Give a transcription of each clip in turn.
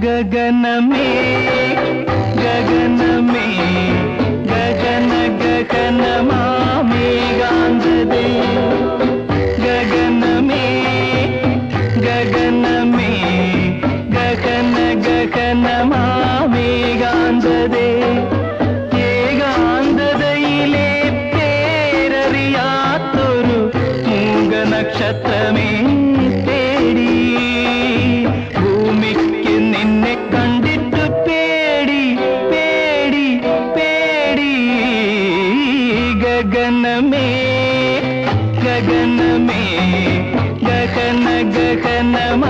ഗഗനമേ ഗഗനമേ ഗഗന ഗഗനമാമേകാന്തദേ ഗഗനമേ ഗഗനമേ ഗഗന ഗഗനമാമേകാന്തദേ ഏകാന്തതയിലെ പേരറിയാത്തൊരു മൂകനക്ഷത്രമേ തേടി ഭൂമിക്ക് നിന്നെ കണ്ടിട്ട് പേടി പേടി പേടി ഗഗനമേ ഗഗനമേ ഗഗന ഗഗനമാമേകാന്തദേ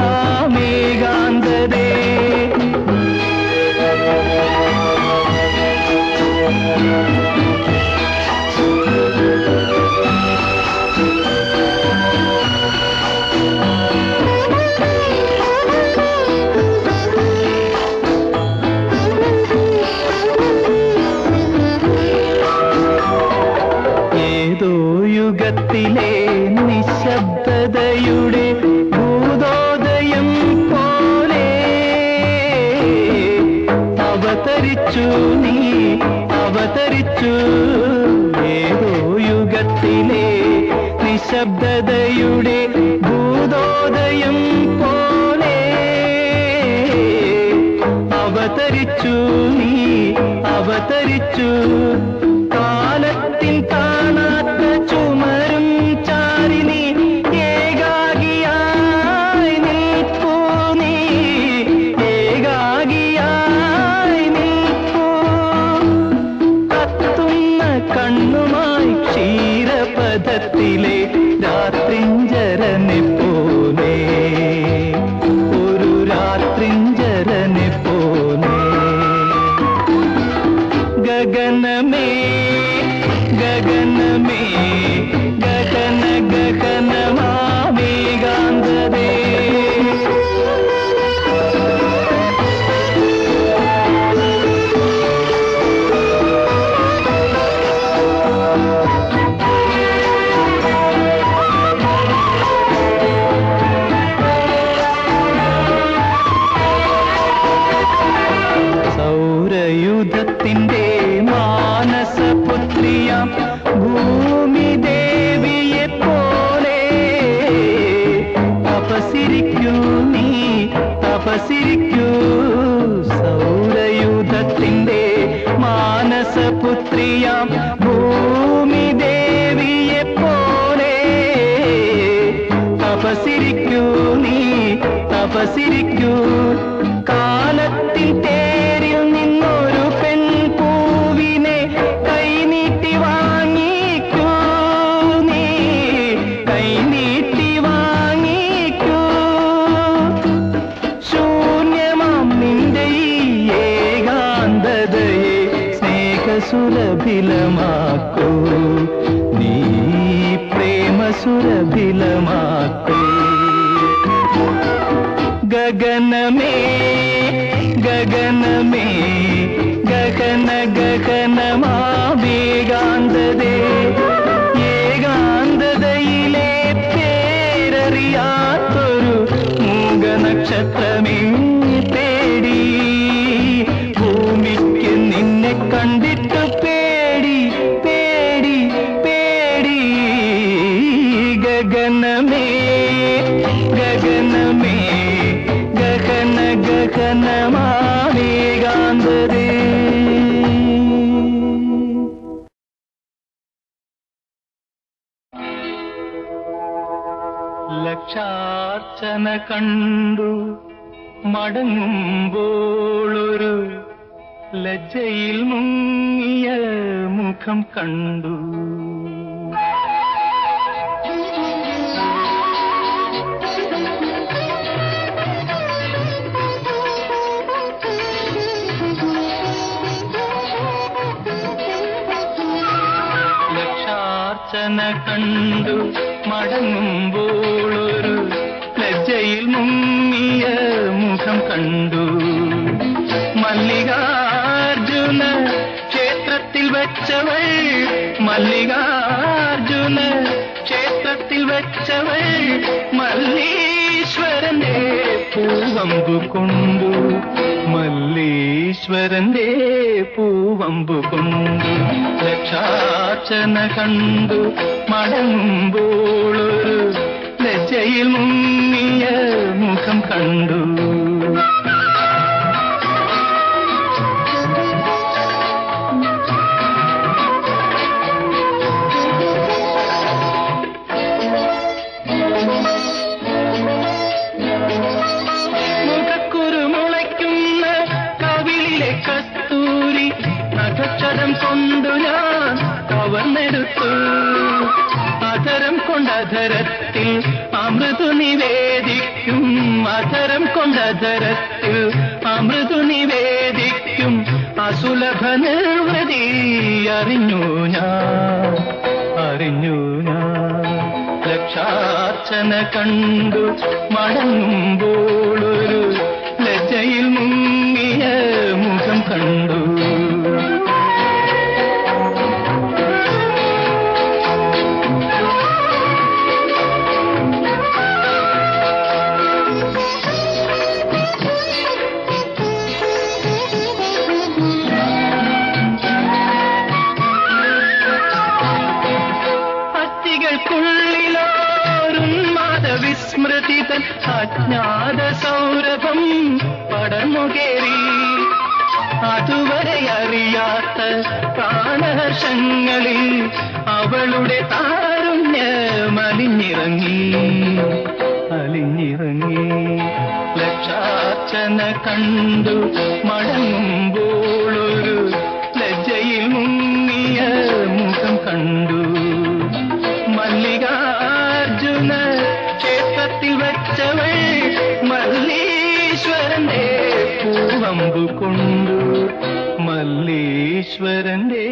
ഏതോ യുഗത്തിലെ നിശബ്ദതയുടെ ഭൂതോദയം പോലെ അവതരിച്ചു നീ അവതരിച്ചു ഏതോ യുഗത്തിലെ നിശബ്ദതയുടെ ഭൂതോദയം പോലെ അവതരിച്ചു നീ അവതരിച്ചു കാലത്തിൻ കാണാത്ത ചുമരും ചാരി നീ ഏകാകിയായി നിൽപ്പൂ നീ ഏകാകിയായി നിൽപ്പൂ കത്തുന്ന കണ്ണുമായി ക്ഷീരപഥത്തിലെ രാത്രിഞ്ചരനെ പോലെ ഒരു രാത്രിഞ്ചരനെ പോലെ ഗഗനമേ ഗഗനമേ ഗഗന ഗഗനമാമേകാന്തദേ സൗരയുധത്തിന്റെ മാനസപുത്രിയാം ഭൂമി ദേവിയെ പോലെ തപസിരിക്കൂ നീ തപസിരിക്കൂ സൗരയുധത്തിന്റെ മാനസപുത്രിയാം ഭൂമി ദേവിയെ പോലെ തപസിരിക്കൂ നീ തപസിരിക്കൂ കാലത്തിൻ തേരിൽ നിന്നൊരു പെൺപൂവിനെ കൈനീട്ടി വാങ്ങിക്കൂ നീ കൈനീട്ടി വാങ്ങിക്കൂ ശൂന്യമാം നിന്റെ ഈ ഏകാന്തതയെ സ്നേഹസുരഭിലമാക്കൂ നീ പ്രേമസുരഭിലമാക്കൂ ഗഗനമേ ഗഗനമേ ഗഗന ഗഗനമാമേകാന്തദേ ഏകാന്തതയിലെ പേരറിയാത്തൊരു മൂകനക്ഷത്രമേ തേടി ഭൂമിക്ക് നിന്നെ കണ്ടിട്ട് പേടി പേടി പേടി ഗഗനമേ ഗഗനമേ ഗഗന ഗഗനമാമേകാന്തദേ ലക്ഷാർച്ചന കണ്ടു മടങ്ങുമ്പോളൊരു ലജ്ജയിൽ മുങ്ങിയ മുഖം കണ്ടു ലക്ഷാർച്ചന കണ്ടു മടങ്ങുമ്പോളൊരു ലജ്ജയിൽ മുങ്ങിയ മുഖം കണ്ടു മല്ലികാർജുന ക്ഷേത്രത്തിൽ വെച്ചവൾ മല്ലികാർജുന ക്ഷേത്രത്തിൽ വെച്ചവൾ മല്ലീശ്വരന്റെ പൂവമ്പു കൊണ്ടു മല്ലീശ്വരന്റെ പൂവമ്പു കൊണ്ടു ലക്ഷാർച്ചന കണ്ടു മടങ്ങുമ്പോളൊരു ലജ്ജയിൽ മുങ്ങിയ മുഖം കണ്ടു. കസ്തൂരി നഖക്ഷരം കൊണ്ടു ഞാൻ കവർന്നെടുത്തു. അധരം കൊണ്ടധരത്തിൽ അമൃതു നിവേദിക്കും, അധരം കൊണ്ടധരത്തിൽ അമൃതു നിവേദിക്കും അസുലഭ നിർവൃതി അറിഞ്ഞു ഞാൻ, അറിഞ്ഞു ഞാൻ. ലക്ഷാർച്ചന കണ്ടു മടങ്ങുമ്പോളൊരു ലജ്ജയിൽ മുങ്ങിയ മുഖം കണ്ടു. വിസ്മൃതിതൻ അജ്ഞാത സൗരഭം പടർന്നുകേറി. അതുവരെ അറിയാത്ത പ്രാണഹർഷങ്ങളിൽ അവളുടെ താരുണ്യമലിഞ്ഞിറങ്ങി, അലിഞ്ഞിറങ്ങി. ലക്ഷാർച്ചന കണ്ടു മടങ്ങുമ്പോളൊരു ലജ്ജയിൽ മുങ്ങിയ മുഖം കണ്ടു. മല്ലികാർജുന ക്ഷേത്രത്തിൽ വെച്ചവൾ മല്ലീശ്വരന്റെ പൂവമ്പു കൊണ്ടു, മല്ലീശ്വരന്റെ